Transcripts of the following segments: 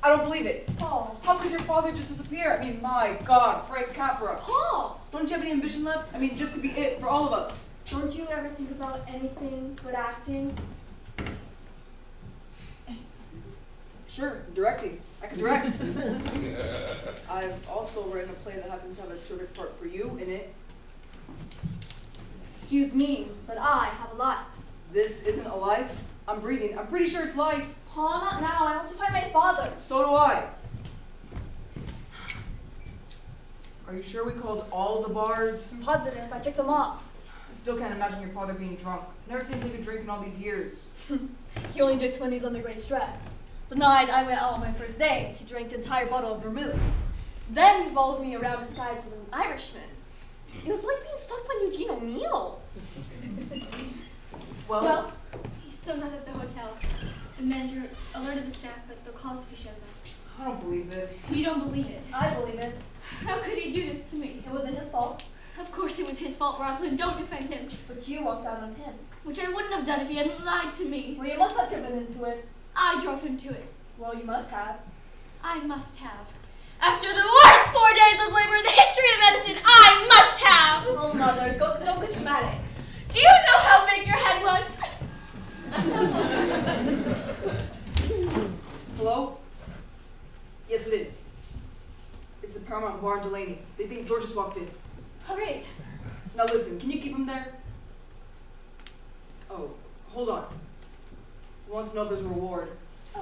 I don't believe it. Paul. How could your father just disappear? I mean, my God, Frank Capra. Paul! Don't you have any ambition left? I mean, this could be it for all of us. Don't you ever think about anything but acting? Sure, directing. I can direct. I've also written a play that happens to have a terrific part for you in it. Excuse me, but I have a life. This isn't a life. I'm breathing. I'm pretty sure it's life. Paul, not now. I want to find my father. So do I. Are you sure we called all the bars? I'm positive. I checked them off. I still can't imagine your father being drunk. Never seen him take a drink in all these years. He only drinks when he's under great stress. The night I went out on my first date, he drank the entire bottle of vermouth. Then he followed me around disguised as an Irishman. It was like being stalked by Eugene O'Neill. Well, He's still not at the hotel. The manager alerted the staff, but they'll call us if he shows up. I don't believe this. You don't believe it. I believe it. How could he do this to me? It wasn't his fault. Of course it was his fault, Rosalind. Don't defend him. But you walked out on him. Which I wouldn't have done if he hadn't lied to me. Well, you must have given into it. I drove him to it. Well, you must have. I must have. After the worst 4 days of labor in the history of medicine, I must have! Oh, Mother, don't get dramatic. Do you know how big your head was? Hello? Yes, it is. It's the Paramount Bar in Delaney. They think George just walked in. All right. Now listen, can you keep him there? Oh, hold on. He wants to know if there's a reward.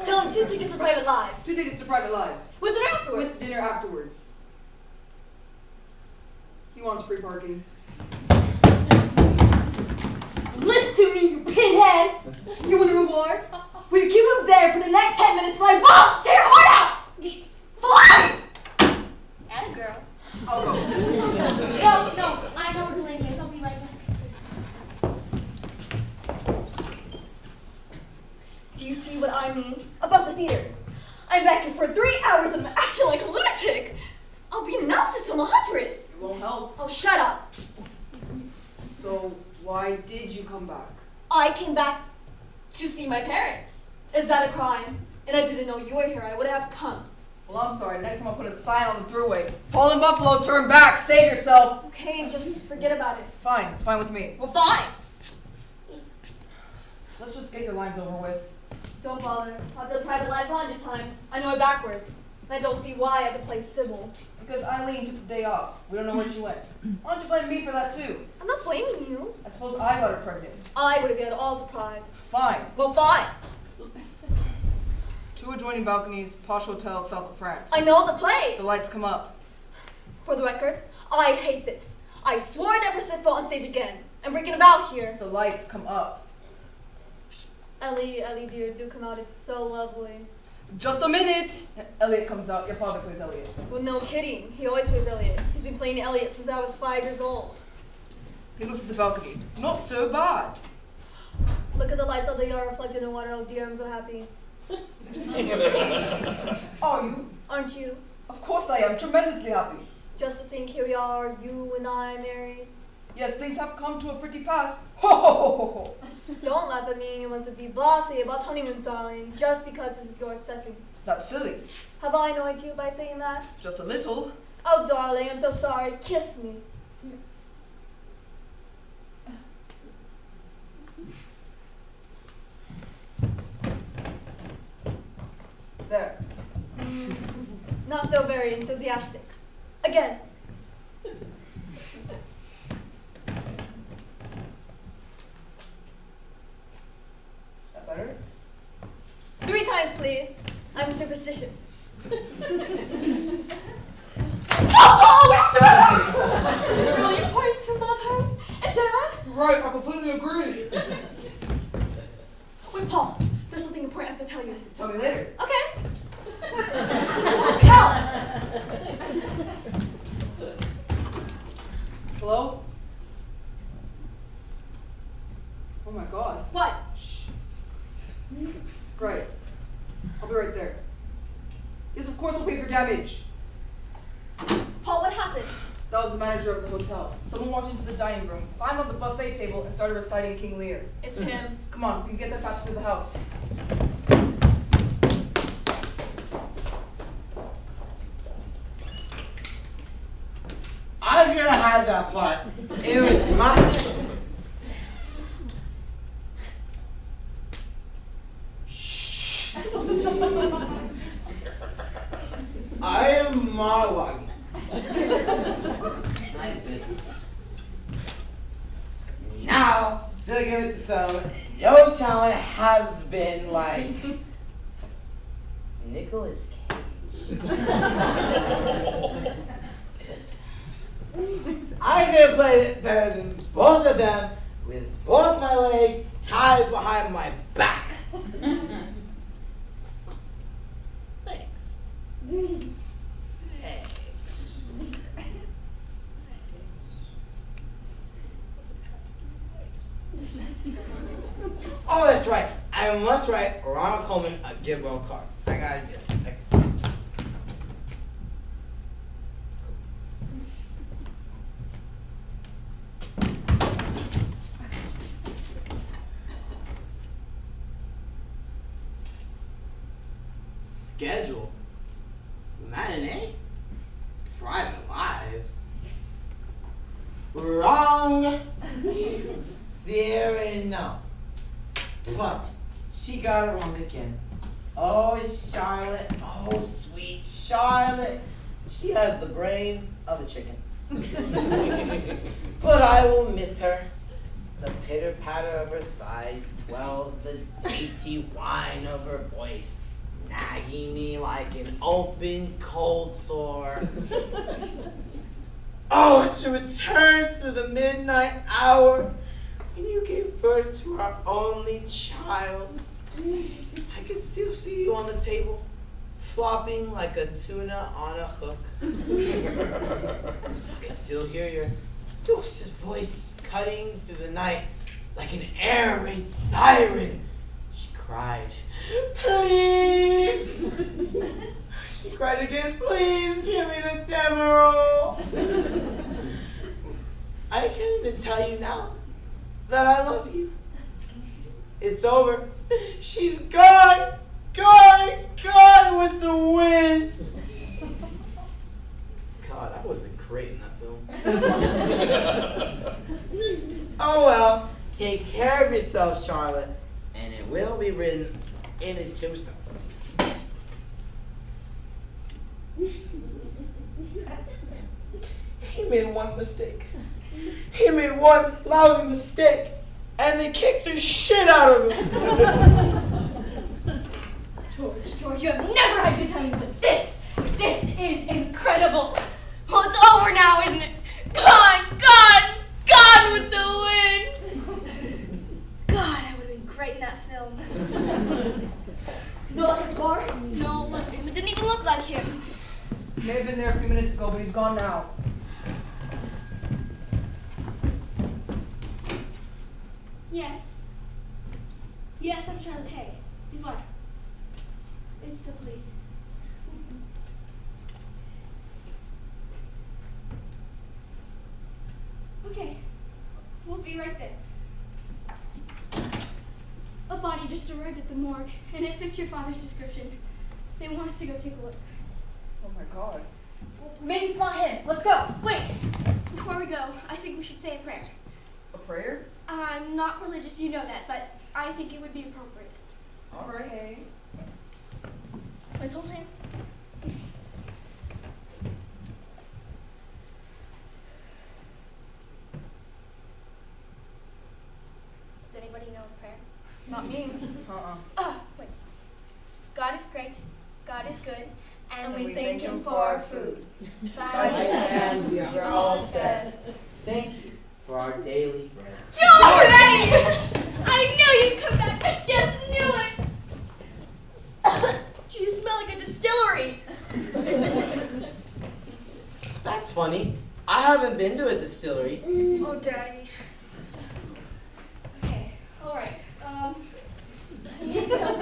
Tell him 2 tickets to private lives. 2 tickets to Private Lives. With dinner afterwards. With dinner afterwards. He wants free parking. Listen to me, you pinhead! You want a reward? Will you keep him there for the next 10 minutes and I won't tear your heart out? Fly! And girl. I'll go. No, I know where Delaney is. I'll be right back. Do you see what I mean? Above the theater. I'm back here for 3 hours and I'm acting like a lunatic. I'll be in analysis till 100. It won't help. Oh, shut up. So, why did you come back? I came back to see my parents. Is that a crime? And I didn't know you were here. I would have come. Well, I'm sorry. Next time I'll put a sign on the thruway. Paul and Buffalo, turn back. Save yourself. Okay, just forget about it. Fine. It's fine with me. Well, fine. Let's just get your lines over with. Don't bother. I've done private lives 100 times. I know it backwards. And I don't see why I had to play Sybil. Because Eileen took the day off. We don't know where she went. Why don't you blame me for that, too? I'm not blaming you. I suppose I got her pregnant. I would have been all surprised. Fine. Well, fine. 2 adjoining balconies, posh hotel south of France. I know the play. The lights come up. For the record, I hate this. I swore I'd never set foot on stage again. I'm breaking about here. The lights come up. Ellie, dear, do come out. It's so lovely. Just a minute! Elliot comes out. Your father plays Elliot. Well, no kidding. He always plays Elliot. He's been playing Elliot since I was 5 years old. He looks at the balcony. Not so bad. Look at the lights of the yard reflected in water. Oh dear, I'm so happy. Are you? Aren't you? Of course I am. Tremendously happy. Just to think here we are, you and I married. Yes, things have come to a pretty pass. Ho ho ho ho ho! Don't laugh at me. You must be blasé about honeymoons, darling, just because this is your second. That's silly. Have I annoyed you by saying that? Just a little. Oh, darling, I'm so sorry. Kiss me. There. Not so very enthusiastic. Again. That better? 3 times, please. I'm superstitious. Oh, it's really important to Mother and Dad. Right, I completely agree. Wait, Paul, there's something important I have to tell you. Tell me later. Okay. Help! Hello? Oh my god. What? Shh. Right. I'll be right there. Yes, of course we'll pay for damage. Paul, what happened? That was the manager of the hotel. Someone walked into the dining room, climbed on the buffet table, and started reciting King Lear. It's him. Come on, we can get there faster to the house. had that part. It was my... Shh. I am monologuing. My business. Now, to give it to some, no talent has been like Nicolas Cage. I could have played it better than both of them with both my legs tied behind my back. Thanks. Thanks. Oh, that's right. I must write Ronald Coleman a get well card. I gotta do it. Schedule? Matinee? Private lives? Wrong! Zero no. But she got it wrong again. Oh, Charlotte. Oh, sweet Charlotte. She has the brain of a chicken. But I will miss her. The pitter-patter of her size 12, the dainty whine of her voice, nagging me like an open cold sore. Oh, to return to the midnight hour when you gave birth to our only child. I can still see you on the table, flopping like a tuna on a hook. I can still hear your dulcet voice cutting through the night like an air raid siren. She cried, please! She cried again, please give me the Demerol! I can't even tell you now that I love you. It's over. She's gone! Gone! Gone with the wind! God, I would have been great in that film. Oh well, take care of yourself, Charlotte, and it will be written in his tombstone. He made one mistake. He made one lousy mistake, and they kicked the shit out of him. George, you have never had good timing, but this is incredible. Well, it's over now, isn't it? Gone with the wind. God, I would have been great in that film. Do you know like a bar? No, it wasn't him. It didn't even look like him. May have been there a few minutes ago, but he's gone now. Yes. Yes, I'm Charlotte. Hey, his wife. It's the police. Okay, we'll be right there. A body just arrived at the morgue, and it fits your father's description. They want us to go take a look. Oh my God. Maybe it's not him. Let's go. Wait, before we go, I think we should say a prayer. A prayer? I'm not religious, you know that, but I think it would be appropriate. All right. Hey. Let's hold hands. Does anybody know a prayer? Not me. Oh, wait. God is great, God is good, and we thank thank him him for for our our food. By his hands we are all fed. Thank you for our daily bread. George! I knew you'd come back. I just knew it. You smell like a distillery. That's funny. I haven't been to a distillery. Oh, Daddy. Okay, all right. We need some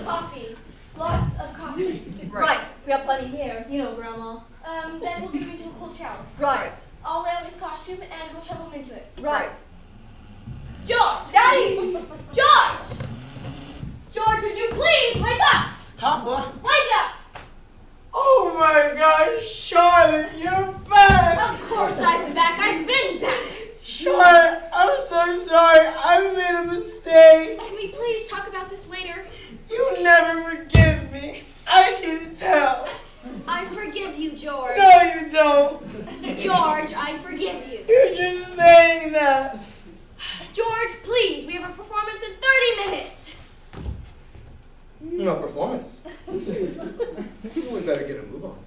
coffee. Lots of coffee. Right. We have plenty here. You know, Grandma. Then we'll get him into a cold shower. Right. I'll lay out his costume and we'll shovel him into it. Right. George! Daddy! George! George, would you please wake up? Huh, what? Wake up! Oh my God, Charlotte, you're back! Of course course I'm back. I've been back. Charlotte, I'm so sorry. I made a mistake. Can we please talk about this later? You never forgive me. I can tell. I forgive you, George. No, you don't. George, I forgive you. You're just saying that. George, please, we have a performance in 30 minutes. No performance. We better get a move on.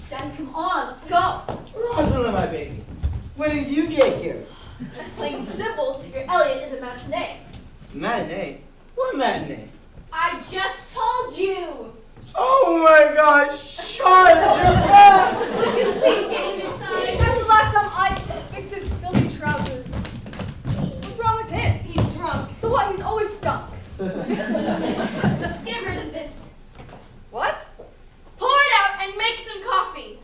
Daddy, come on, let's go. Rosalind, my baby. When did you get here? Playing Sybil to your Elliot in the matinee. Matinee? What matinee? I just told you. Oh my gosh, Charlotte, you're back! Would you please get him inside? That's the last time I fixed his filthy trousers. What's wrong with him? He's drunk. So what? He's always stunk. Get rid of this. What? Pour it out and make some coffee.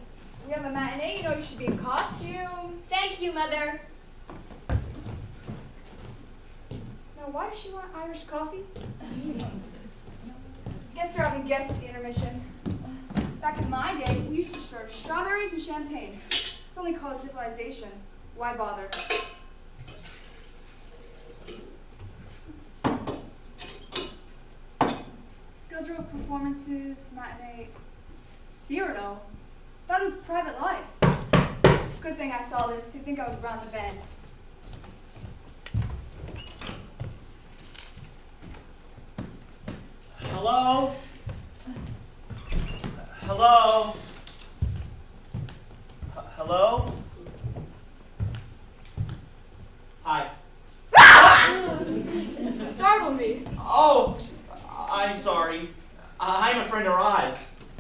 We have a matinee, you know you should be in costume. Thank you, Mother. Now, why does she want Irish coffee? Guess they're having guests at the intermission. Back in my day, we used to serve strawberries and champagne. It's only called civilization. Why bother? Schedule of performances, matinee. Cyrano? That was private lives. Good thing I saw this. You'd think I was around the bend. Hello? Hello? Hello? Hi. Startled me. Oh, I'm sorry. I'm a friend of Roz.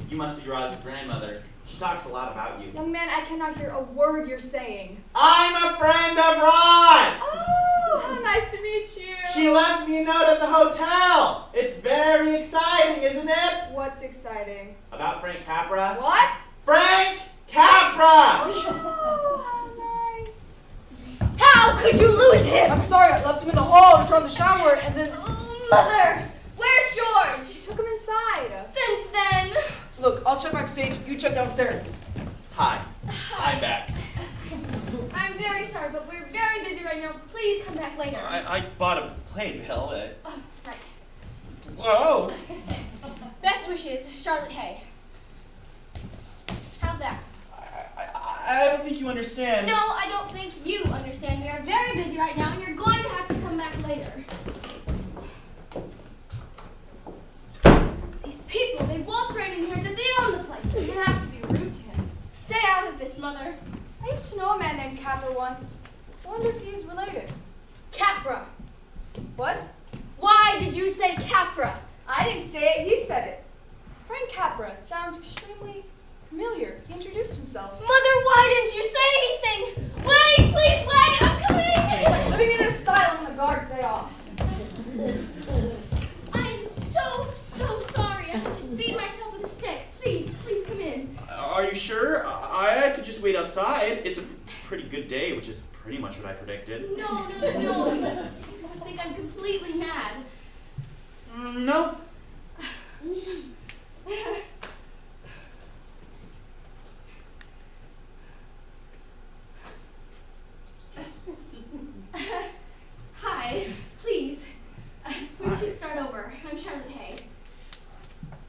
You must be Roz's grandmother. She talks a lot about you. Young man, I cannot hear a word you're saying. I'm a friend of Roz! Oh, how nice to meet you. She left me a note at the hotel. It's very exciting, isn't it? What's exciting? About Frank Capra. What? Frank Capra! Oh, how nice. How could you lose him? I'm sorry, I left him in the hall to turn on the shower and then... Mother, where's George? She took him inside. Since then. Look, I'll check backstage, you check downstairs. Hi. I'm back. I'm very sorry, but we're very busy right now. Please come back later. I bought a playbill. Oh, right. Whoa! Best wishes, Charlotte Hay. How's that? I don't think you understand. No, I don't think you understand. We are very busy right now, and you're going to have to come back later. These people, they waltz right in here as if they own the place. You don't have to be rude to him. Stay out of this, Mother. I used to know a man named Capra once. I wonder if he's related. Capra. What? Why did you say Capra? I didn't say it, he said it. Frank Capra sounds extremely familiar. He introduced himself. Mother, why didn't you say anything? Wait, please wait, I'm coming. Let me get an asylum when the guards day off. I'm so sorry. I just beat myself with a stick. Please come in. Are you sure? I could just wait outside. It's a pretty good day, which is pretty much what I predicted. No. You must think I'm completely mad. No. Hi, please. We should start over. I'm Charlotte Hay.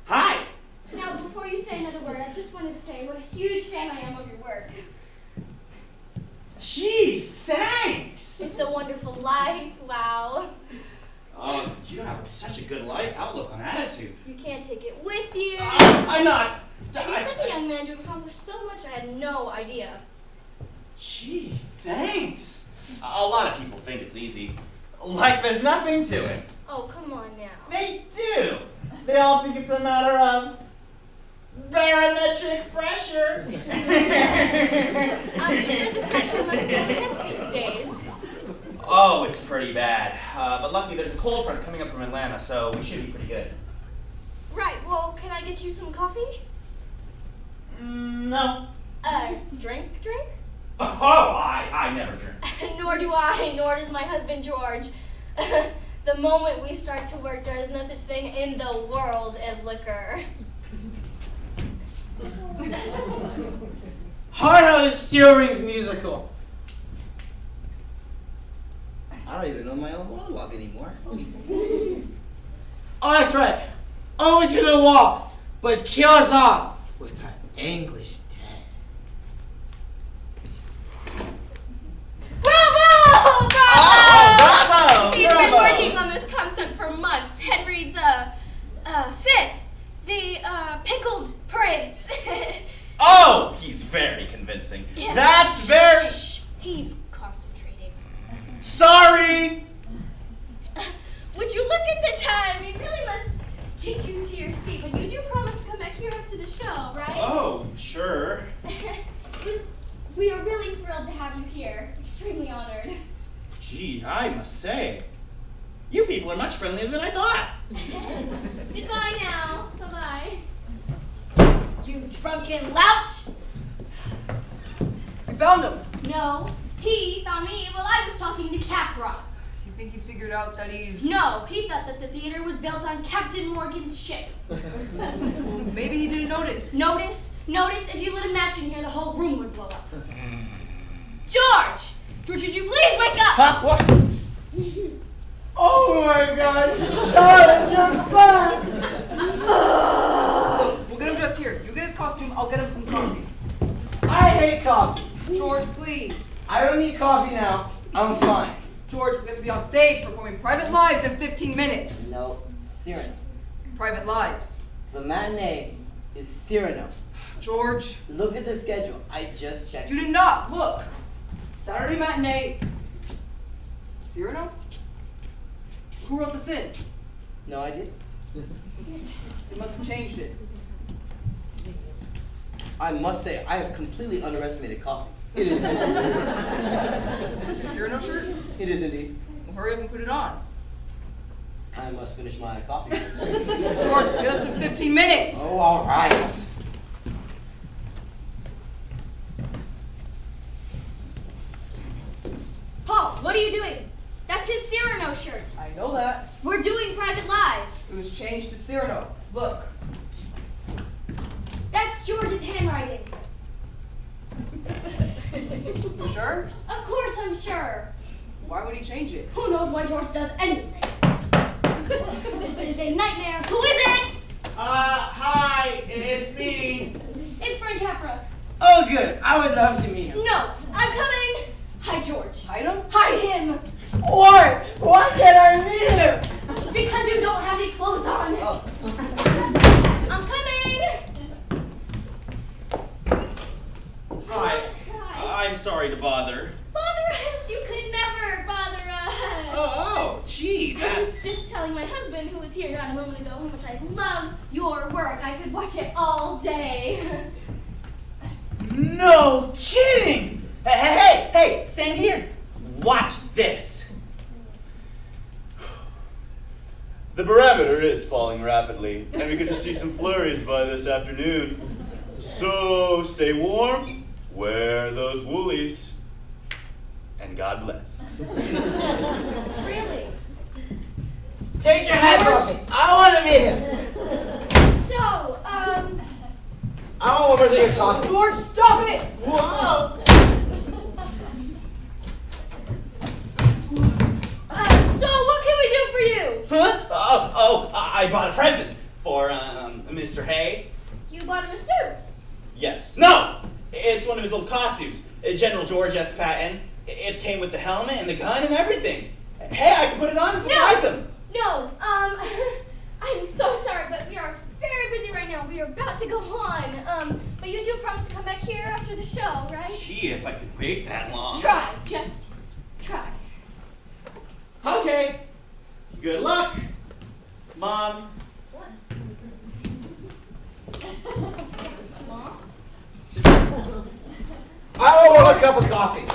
Hi. Now, before you say another word, I just wanted to say what a huge fan I am of your work. Gee, thanks. It's a wonderful life, wow. You have such a good outlook on attitude. You can't take it with you. I'm not. And you're such a young man to have accomplished so much, I had no idea. Gee, thanks. A lot of people think it's easy. Like there's nothing to it. Oh, come on now. They do. They all think it's a matter of barometric pressure. I'm sure the pressure must be intense these days. Oh, it's pretty bad. But luckily there's a cold front coming up from Atlanta, so we should be pretty good. Right, well, can I get you some coffee? No. Drink? Oh, I never drink. Nor do I, nor does my husband George. The moment we start to work, there is no such thing in the world as liquor. Heard how the Steel Rings musical. I don't even know my own monologue anymore. Oh, that's right. Over to the wall, but kill us off with our English dead. Bravo! Bravo! Oh, bravo! He's bravo. been working on this concept for months. Henry the Fifth, the pickled prince. Oh, he's very convincing. Yeah. That's very... Shh. He's concentrating. Sorry! Would you look at the time? We really must get you to your seat, but you do promise to come back here after the show, right? Oh, sure. We are really thrilled to have you here. Extremely honored. Gee, I must say, you people are much friendlier than I thought. Goodbye now. Bye-bye. You drunken lout! We found him. No, he found me while I was talking to Capra. Do you think he figured out that he's... No, he thought that the theater was built on Captain Morgan's ship. Maybe he didn't notice. Notice? Notice if you lit a match in here, the whole room would blow up. George! George, would you please wake up? Huh? What? Oh my God! Charlotte, you're back! Look, we'll get him dressed here. You get his costume, I'll get him some coffee. I hate coffee. George, please. I don't need coffee now. I'm fine. George, we have to be on stage performing Private Lives in 15 minutes. No, Cyrano. Private Lives. The matinee is Cyrano. George, Look at the schedule. I just checked. you did not. Look. Saturday matinee. Cyrano? Who wrote this in? No idea. They must have changed it. I must say, I have completely underestimated coffee. It is. That's your Cyrano shirt? It is indeed. Well, hurry up and put it on. I must finish my coffee. George, get us in 15 minutes. Oh, all right. Paul, what are you doing? That's his Cyrano shirt. I know that. We're doing Private Lives. It was changed to Cyrano. Look. That's George's handwriting. You sure? Of course I'm sure. Why would he change it? Who knows why George does anything? This is a nightmare. Who is it? Hi, it's me. It's Frank Capra. Oh, good. I would love to meet him. No, I'm coming. Hi, George. Hide him? Hide him. Why? Why can't I meet him? Because you don't have any clothes on. Oh. I'm coming. Hi. Hi. I'm sorry to bother. Bother us. You could never bother us. Oh, gee, I was that's... just telling my husband, who was here not a moment ago, how much I love your work. I could watch it all day. No kidding! Hey, stand here. Watch this. The barometer is falling rapidly, and we could just see some flurries by this afternoon. So stay warm, wear those woolies, and God bless. Really? Take your hat off. I want to meet him. So, I want one more thing of coffee. George, stop it! Whoa! so what can we do for you? Huh? I bought a present for, Mr. Hay. You bought him a suit. Yes. No! It's one of his old costumes. General George S. Patton. It came with the helmet and the gun and everything. Hey, I can put it on and surprise him. No, I'm so sorry, but we are very busy right now. We are about to go on. But you do promise to come back here after the show, right? Gee, if I could wait that long. Try, just try. Okay. Good luck, Mom. What? Mom? I want one more cup of coffee.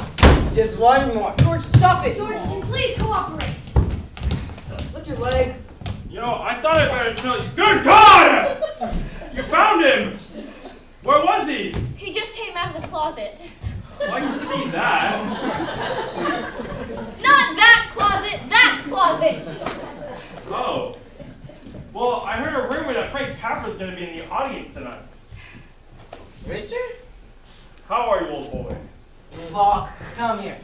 Just one more. George, stop it! George, would you please cooperate? Lift your leg. You know, I thought I'd better tell you. Good God! You found him! Where was he? He just came out of the closet. Well, I can see that. Not that closet, that closet! Oh. Well, I heard a rumor that Frank Capra's going to be in the audience tonight. Richard? How are you, old boy? Paul, come here.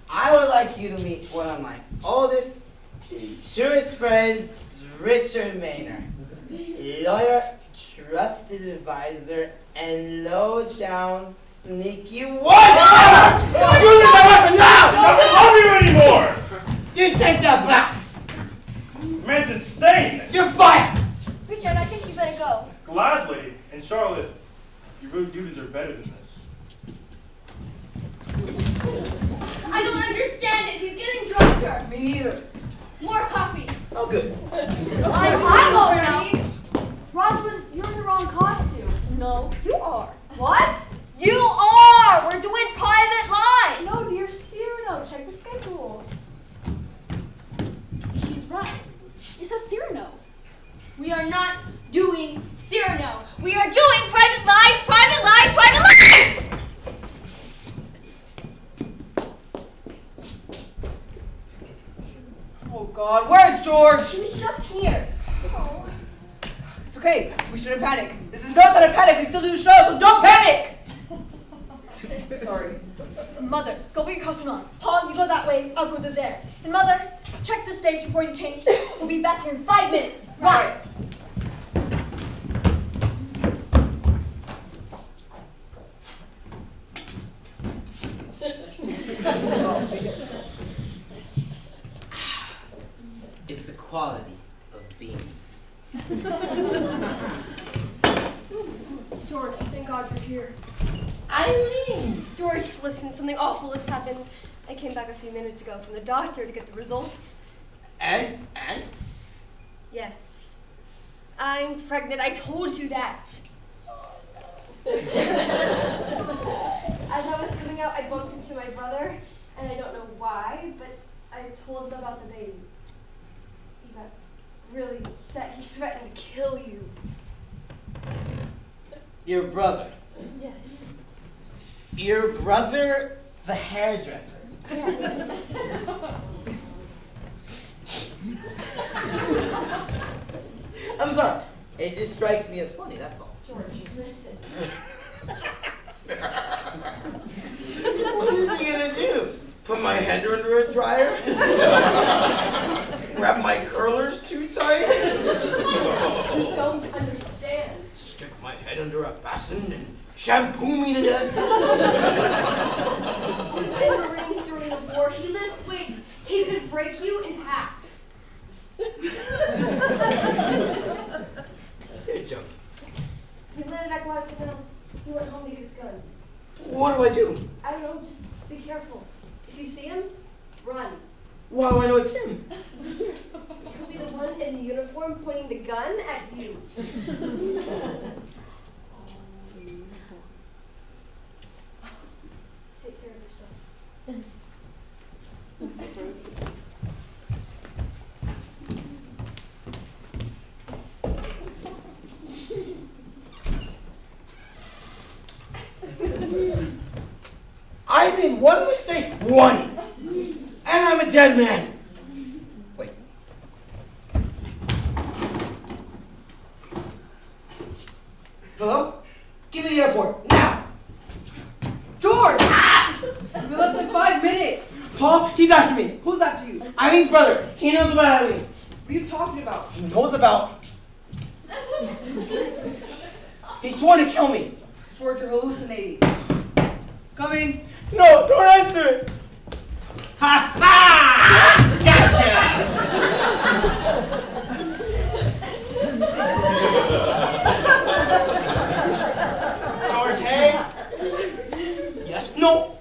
I would like you to meet one of my oldest insurance friends, Richard Maynard. Lawyer, trusted advisor, and low-down sneaky one! You use that weapon now! Doesn't love you anymore! You take that back! Man's insane! You're fired! Richard, I think you better go. Gladly. And Charlotte, you really do deserve better than this. I don't understand it. He's getting drunker. Me neither. More coffee. Oh, good. I'm over now. Rosalind, you're in the wrong costume. No, you are. What? You are! We're doing private lives! No, dear Cyrano, check the schedule. She's right. It says Cyrano. We are not doing Cyrano. We are doing private lives, private lives, private lives! Oh God, where's George? He was just here. Oh. It's okay, we shouldn't panic. This is no time to panic, we still do the show, so don't panic! Sorry. Mother, go put your costume on. Paul, you go that way, I'll go to there. And Mother, check the stage before you change. We'll be back here in 5 minutes. Right. It's the quality of beans. George, thank God you're here. Eileen! George, listen, something awful has happened. I came back a few minutes ago from the doctor to get the results. And? Yes. I'm pregnant. I told you that. Just listen. As I was coming out, I bumped into my brother, and I don't know why, but I told him about the baby. He got really upset. He threatened to kill you. Your brother. Yes. Your brother, the hairdresser. Yes. I'm sorry. It just strikes me as funny, that's all. George, listen. What is he gonna do? Put my head under a dryer? Wrap my curlers too tight? You don't understand. Stick my head under a basin and shampoo me to death? He's in the Marines during the war. He lifts weights. He could break you in half. You're joking. He landed at Guadalcanal. He went home to get his gun. What do I do? I don't know, just be careful. If you see him, run. Well, I know it's him. He'll be the one in the uniform pointing the gun at you. Take care of yourself. I made one mistake. One. And I'm a dead man. Wait. Hello? Give me the airport. Now. George! We're less than 5 minutes. Paul, he's after me. Who's after you? Eileen's brother. He knows about Eileen. What are you talking about? He knows about... He swore to kill me. George, you're hallucinating. Come in. No, don't answer it. Ha ha! Gotcha! George, hey? Yes? No.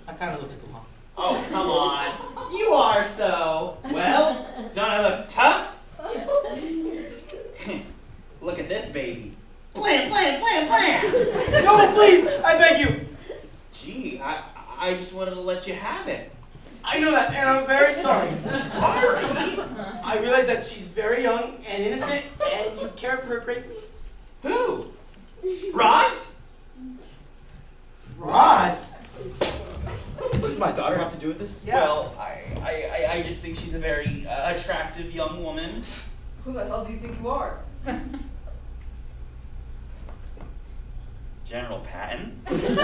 I kind of look like him, huh? Oh, come on. You are so. Well, don't I look tough? Look at this baby. Blam, blam, blam, blam. No, please, I beg you. Gee, I just wanted to let you have it. I know that, and I'm very sorry. Sorry? I realize that she's very young and innocent, and you care for her greatly. Who? Ross? Ross? What does my daughter have to do with this? Yeah. Well, I just think she's a very attractive young woman. Who the hell do you think you are? General Patton? Listen,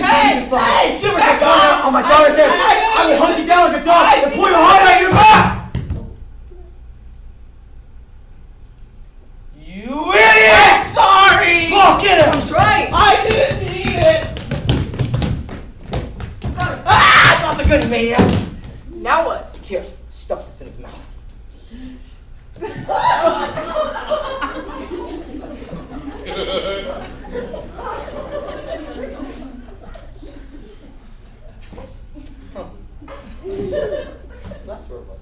Hey! Jesus, like, Hey! you ever Back get off! on my daughter's head? I will hunt you down like a dog and pull your heart out of your back! You idiot! Sorry! Oh, get him! That's right. I didn't mean it! Ah! Not the goody maniac! Now what? Here, stuff this in his mouth. That's where it was.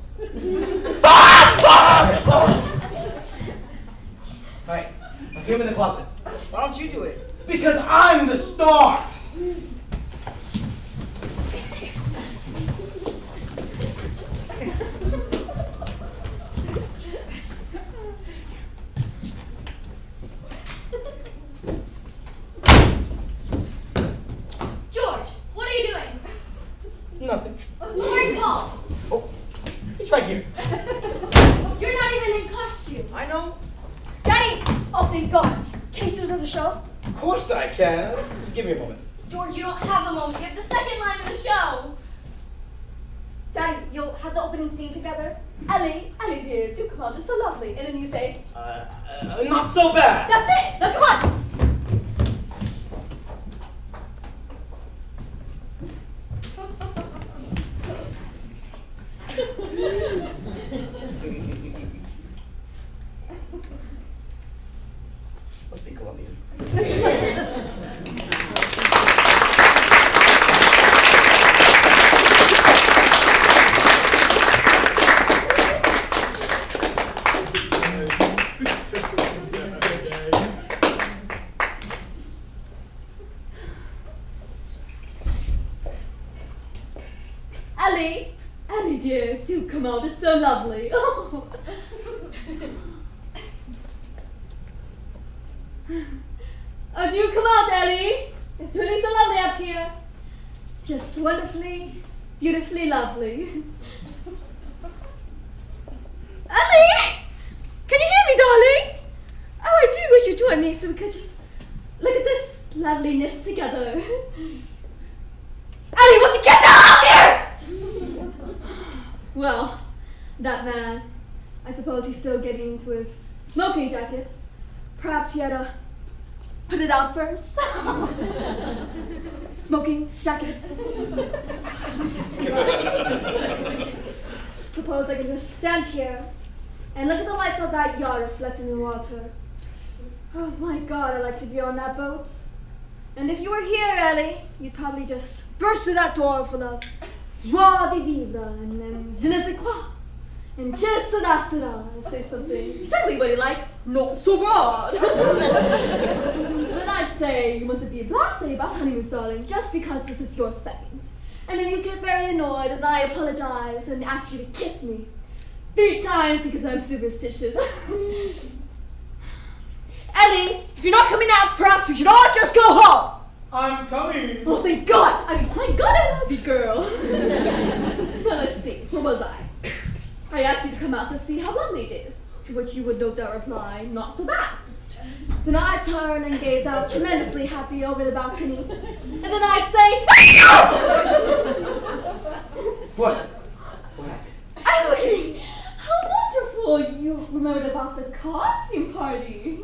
Alright, now get him in the closet. Why don't you do it? Because I'm the star! George, what are you doing? Nothing. Where's Paul? Oh, he's right here. You're not even in costume. I know. Daddy! Oh, thank God. Can you still do the show? Of course I can. Just give me a moment. George, you don't have a moment. You have the second line of the show. Daddy, you'll have the opening scene together. Ellie, dear, do come on, it's so lovely. And then you say, Not so bad. that's it! Now come on! Must be Colombian. Ellie dear, do come out, it's so lovely. Oh. Oh, do come out, Ellie. It's really so lovely out here. Just wonderfully, beautifully lovely. Ellie! Can you hear me, darling? Oh, I do wish you'd join me so we could just look at this loveliness together. Ellie, what to get out here? Well, that man, I suppose he's still getting into his smoking jacket. Perhaps he had to put it out first. Smoking jacket. Suppose I can just stand here and look at the lights of that yacht reflecting in the water. Oh my God, I'd like to be on that boat. And if you were here, Ellie, you'd probably just burst through that door full of joie de vivre and then je ne sais quoi. And just sera, and say something exactly what you like, not so broad. But I'd say you mustn't be blasé about honeymoon, darling, just because this is your second. And then you get very annoyed and I apologize and ask you to kiss me 3 times because I'm superstitious. Ellie, if you're not coming out, perhaps we should all just go home. I'm coming. Oh, thank God. I mean, thank God I love you, girl. Now let's see, where was I? I asked you to come out to see how lovely it is, to which you would no doubt reply, not so bad. Then I'd turn and gaze out tremendously happy over the balcony, and then I'd say, What? What happened? Ellie, how wonderful you remembered about the costume party.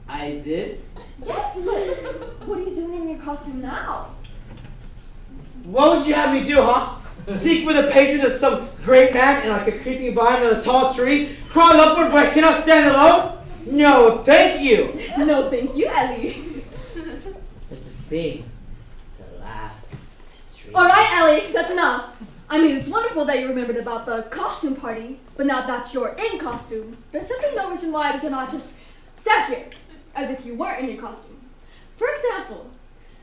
I did? Yes, but what are you doing in your costume now? What would you have me do, huh? Seek for the patron of some great man in like a creeping vine on a tall tree? Crawl upward where I cannot stand alone? No, thank you. No, thank you, Ellie. But to sing, to laugh, to dream. All right, Ellie, that's enough. I mean, it's wonderful that you remembered about the costume party, but now that you're in costume, there's simply no reason why we cannot just stand here as if you weren't in your costume. For example,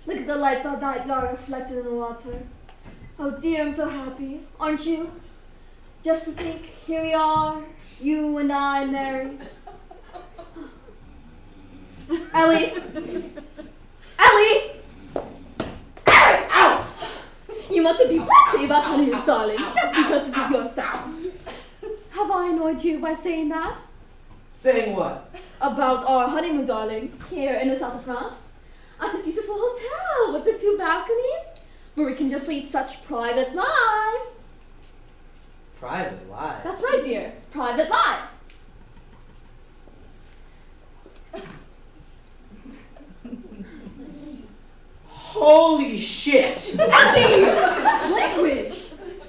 look at the lights of that yacht reflected in the water. Oh dear, I'm so happy, aren't you? Just to think, here we are, you and I married. Ellie! Ellie! Ellie! Ow! You mustn't be fussy about honeymoon, darling, just because this is your sound. Have I annoyed you by saying that? Saying what? About our honeymoon, darling, here in the south of France. At this beautiful hotel with the 2 balconies, where we can just lead such private lives. Private lives? That's right, dear. Private lives. Holy shit! Ellie! Language!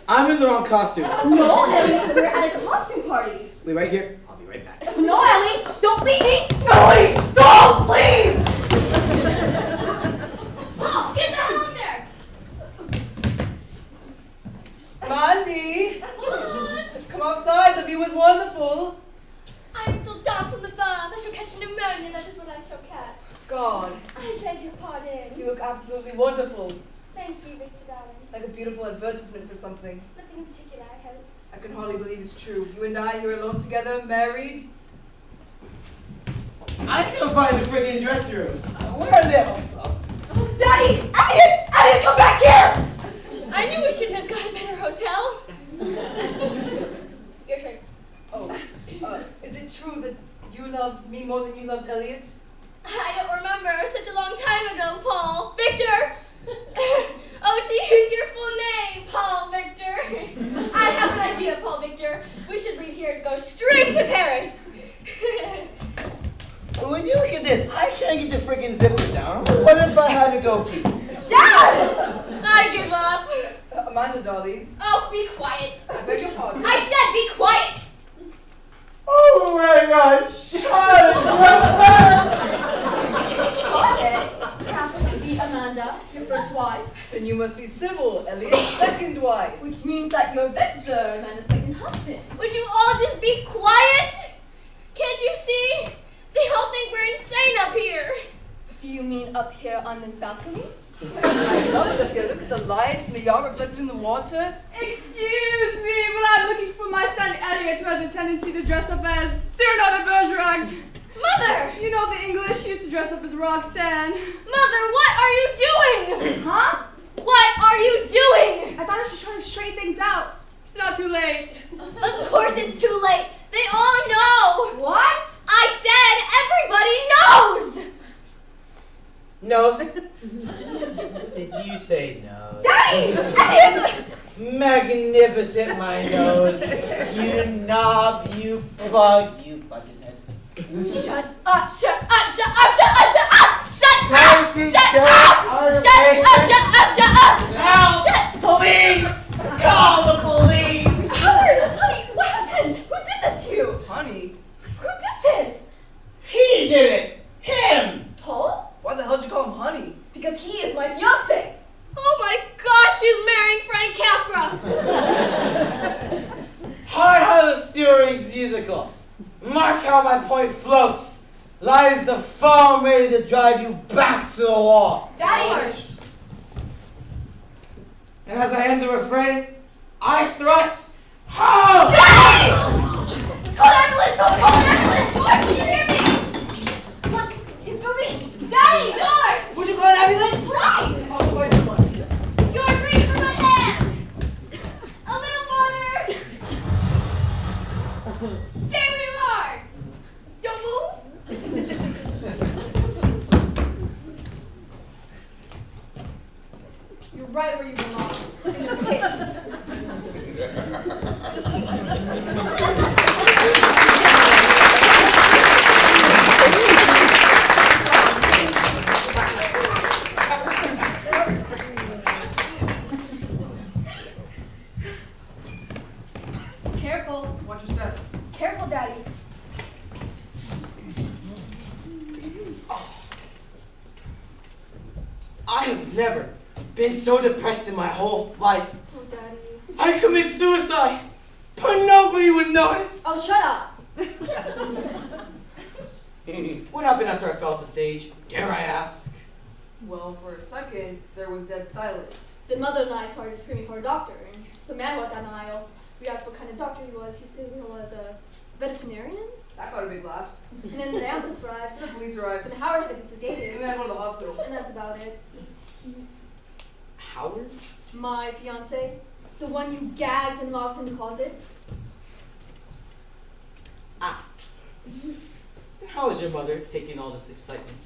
I'm in the wrong costume. No, Ellie, we're at a costume party. Wait right here. I'll be right back. No, Ellie, don't leave me! Ellie, don't leave! Paul, get the hell up there! Mandy! Come outside, the view is wonderful. I'm so down from the bath. I shall catch pneumonia. That is what I shall catch. God, I beg your pardon. you look absolutely wonderful. Thank you, Victor, darling. Like a beautiful advertisement for something. Nothing in particular, I hope. I can hardly believe it's true. You and I here alone together, married. I can't find the friggin' dressing rooms. Where are they? Daddy! Elliot! Elliot, come back here! I knew we shouldn't have got a better hotel. Your turn. Oh, is it true that you love me more than you loved Elliot? I don't remember. Such a long time ago, Paul. Victor! Oh, to use your full name, Paul Victor. I have an idea, Paul Victor. We should leave here and go straight to Paris. Would you look at this? I can't get the freaking zipper down. What if I had to go pee? Dad! I give up. Amanda, darling. Oh, be quiet. I beg your pardon. I said be quiet. Oh my god, Charlotte! Charlotte happens to be Amanda, your first wife, Then you must be Sybil, Elliot's second wife. which means that you're Victor, Amanda's second husband. Would you all just be quiet? Can't you see? They all think we're insane up here. Do you mean up here on this balcony? I love it up here. Look at the lights and the yard reflected in the water. Excuse me, but I'm looking for my son Elliot, who has a tendency to dress up as Cyrano de Bergerac. Mother! You know the English used to dress up as Roxanne. Mother, what are you doing? Huh? What are you doing? I thought I should try to straighten things out. It's not too late. Of course it's too late. They all know. What? I said everybody knows. Nose? Did you say nose? Daddy! Elliot! Magnificent, my nose. You knob, you bug, you budget head. Shut up, shut up, shut up, shut up, shut up! Shut up! Crazy Shut jerk, up! are Shut you up, shut up, shut up! Help! Shut Police! Call the police! Howard, honey, what happened? Who did this to you? Honey, Who did this? He did it! Him! Paul? why the hell did you call him honey? Because he is my fiance. Oh my gosh, she's marrying Frank Capra! Hard Hearted Stewarings musical. Mark how my point floats. Lies the foam ready to drive you back to the wall. Daddy! And as I end the refrain, I thrust home! Daddy! Call an ambulance! Call an ambulance! George, can you hear me? Look, he's moving. Daddy! George! Would you call an ambulance? Right! Oh, wait a minute. George, reach for my hand! A little farther! Stay where you are! Don't move! You're right where you belong. In the pit. Careful. Watch your step. Careful, Daddy. I have never been so depressed in my whole life. Oh, Daddy. I commit suicide, but nobody would notice. Oh, shut up. What happened after I fell off the stage? Dare I ask? Well, for a second, there was dead silence. Then Mother and I started screaming for a doctor, and some man walked down the aisle. We asked what kind of doctor he was. He said he was a veterinarian. That got a big laugh. And then the ambulance arrived. The police arrived. And Howard had to be And sedated. then I go to the hospital. And that's about it. Howard? My fiance, the one you gagged and locked in the closet. Ah. How is your mother taking all this excitement?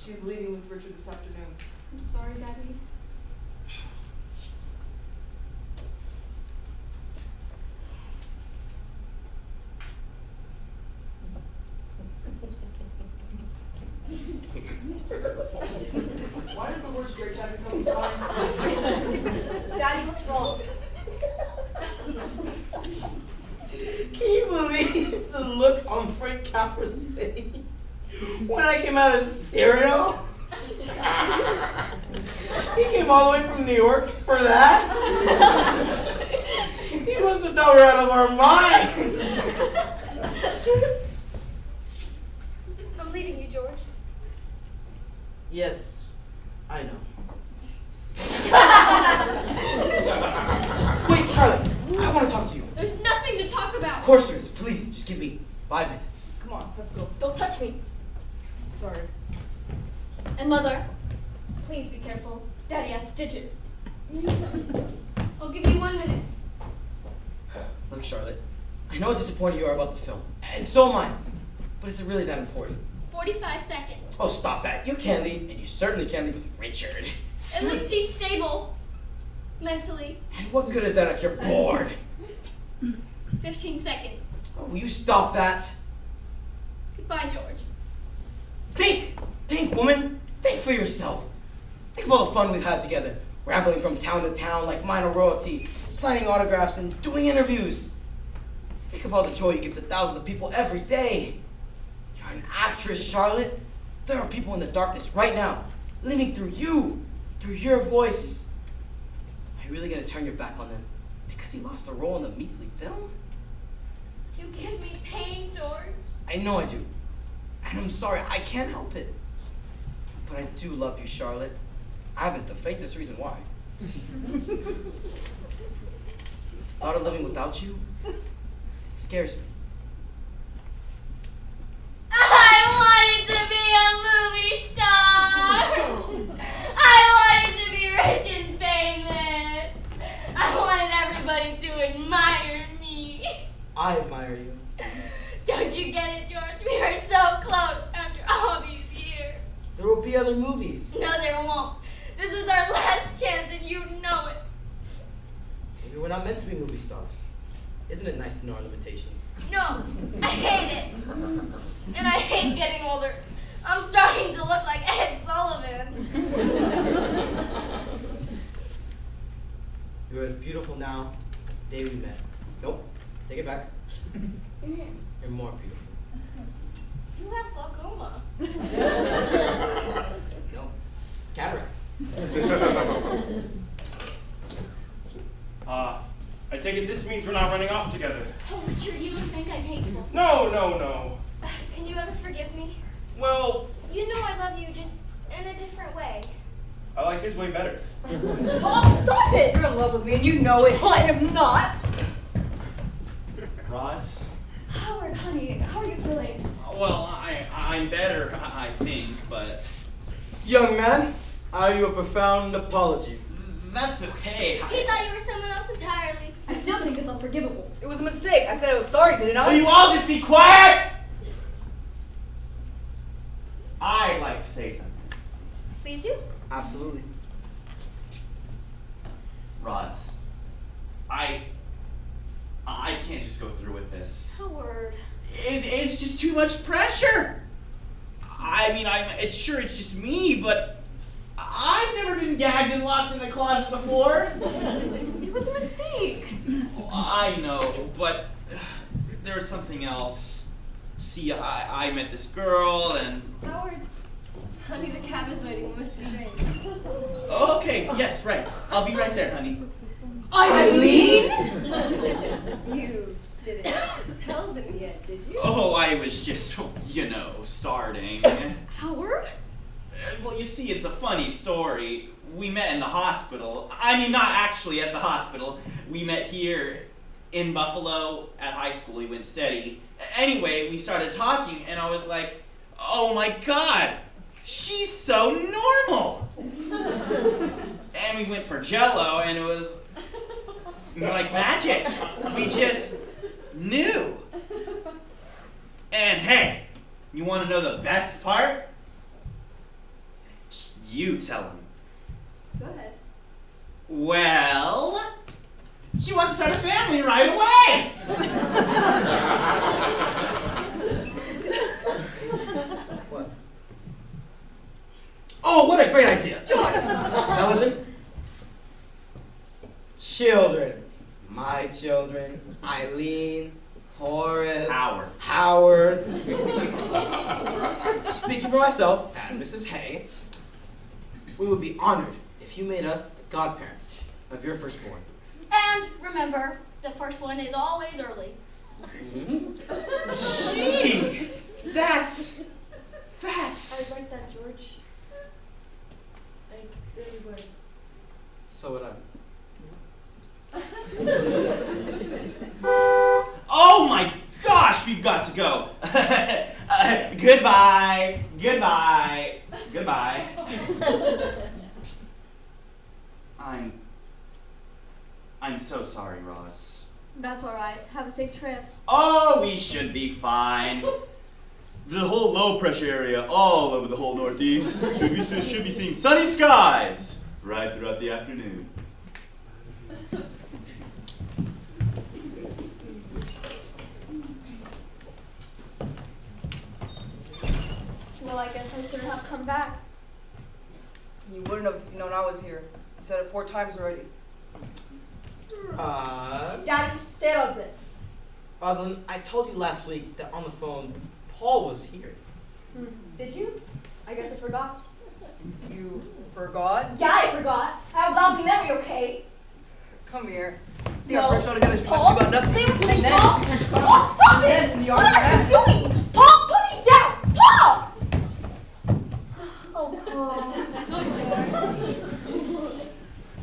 She's leaving with Richard this afternoon. I'm sorry, Daddy. Why does the word straight jacket come to mind? Daddy, what's wrong? Can you believe the look on Frank Capra's face when I came out of Cyrano? He came all the way from New York for that? He must have thought we're out of our minds. I'm leaving you, George. Yes, I know. Wait, Charlotte, I want to talk to you. There's nothing to talk Of about. course there is. Please, just give me 5 minutes. Come on, let's go. Don't touch me. Sorry. And Mother, please be careful. Daddy has stitches. I'll give you 1 minute. Look, Charlotte, I know how disappointed you are about the film, and so am I. But is it really that important? 45 seconds. Oh, stop that. You can't leave, and you certainly can't leave with Richard. At least he's stable. Mentally. And what good is that if you're bored? 15 seconds. Oh, will you stop that? Goodbye, George. Think! Think, woman! Think for yourself. Think of all the fun we've had together. Rambling from town to town like minor royalty, signing autographs and doing interviews. Think of all the joy you give to thousands of people every day. You're an actress, Charlotte. There are people in the darkness right now, living through you, through your voice. Are you really gonna turn your back on them because he lost a role in the measly film? You give me pain, George. I know I do. And I'm sorry, I can't help it. But I do love you, Charlotte. I haven't the faintest reason why. Thought of living without you, it scares me. I wanted to be a movie star. I wanted to be rich and famous. I wanted everybody to admire me. I admire you. Don't you get it, George? We are so close after all these years. There will be other movies. No, there won't. This was our last chance, and you know it. Maybe we're not meant to be movie stars. Isn't it nice to know our limitations? No, I hate it. And I hate getting older. I'm starting to look like Ed Sullivan. You're as beautiful now as the day we met. Nope, take it back. You're more beautiful. You have glaucoma. No, cataracts. I take it this means we're not running off together. Oh, Richard, you must think I'm hateful. No, no, no. Can you ever forgive me? Well, You know I love you, just in a different way. I like his way better. Oh, stop it! You're in love with me and you know it. I am not. Ross? Howard, honey, how are you feeling? Well, I'm better, I think, but Young man, I owe you a profound apology. that's okay. He thought you were someone else entirely. I still think it's unforgivable. It was a mistake. I said I was sorry, didn't I? Will you all just be quiet? I'd like to say something. Please do. Absolutely. Ross, I can't just go through with this. Howard. It's just too much pressure. I mean, it's just me, but I've never been gagged and locked in the closet before. It was a mistake. I know, but there was something else. See, I met this girl and... Howard, honey, the cab is waiting. We must train. Okay, yes, right. I'll be right there, honey. Eileen? You didn't tell them yet, did you? Oh, I was just, starting. Howard? Well, you see, it's a funny story. We met in the hospital. I mean, not actually at the hospital. We met here in Buffalo at high school. He went steady. Anyway, we started talking, and I was like, oh my God, she's so normal. And we went for Jell-O, and it was like magic. We just knew. want to know the best part? You tell him. Go ahead. Well, she wants to start a family right away. What? Oh, what a great idea! George! Now listen. Children. My children. Eileen. Horace. Howard. Speaking for myself and Mrs. Hay, we would be honored if you made us the godparents of your firstborn. And remember, the first one is always early. Gee, that's. I like that, George. Like, really would. So would I. Oh my gosh, we've got to go. Goodbye. I'm so sorry, Ross. That's alright. Have a safe trip. Oh, we should be fine. There's a whole low pressure area all over the whole Northeast. Should be seeing sunny skies right throughout the afternoon. Well, I guess I shouldn't have come back. You wouldn't have if you known I was here. I said it 4 times already. Daddy, say all this. Rosalind, I told you last week that on the phone, Paul was here. Did you? I guess I forgot. You forgot? Yeah, I forgot. I have lousy memory, okay? Come here. No. Our first show together is Paul, supposed to be about nothing. say what you And mean, then- Paul. Paul, stop then it! in the What are argument- you doing? Paul, put me down! Paul! Oh,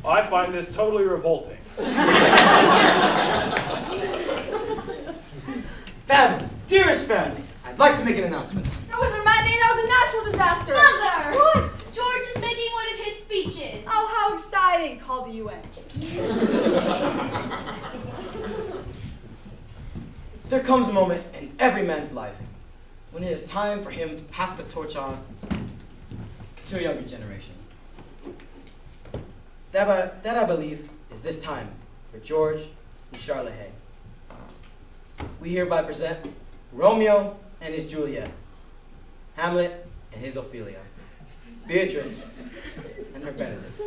Paul. I find this totally revolting. Family, dearest family, I'd like to make an announcement. That wasn't a matinee, that was a natural disaster. Mother! What? George is making one of his speeches. Oh, how exciting. Call the UN. There comes a moment in every man's life when it is time for him to pass the torch on to a younger generation. That I believe is this time for George and Charlotte Hay. We hereby present Romeo and his Juliet, Hamlet and his Ophelia, Beatrice and her Benedict.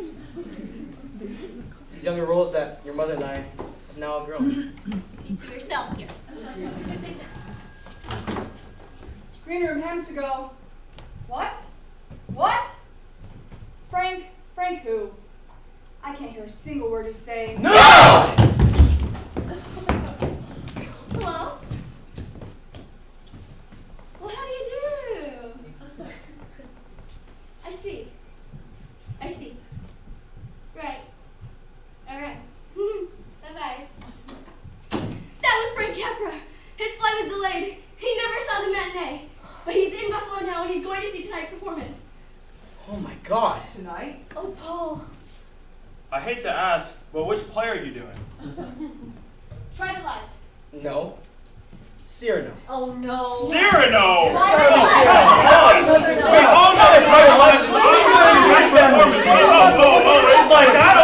These younger roles that your mother and I have now outgrown. Speak for yourself, dear. Green room, hams to go. What? What? Frank who? I can't hear a single word he's saying. No! Hello? Well, how do you do? I see. Right. Alright. Bye-bye. That was Frank Capra. His flight was delayed. He never saw the matinee. But he's in Buffalo now and he's going to see tonight's performance. Oh my God. Tonight? Oh, Paul. I hate to ask, but which play are you doing? Private Lives. No. Cyrano. Oh, no. Cyrano! Why gotta be would Cyrano. I- We all know that private lives is it's like that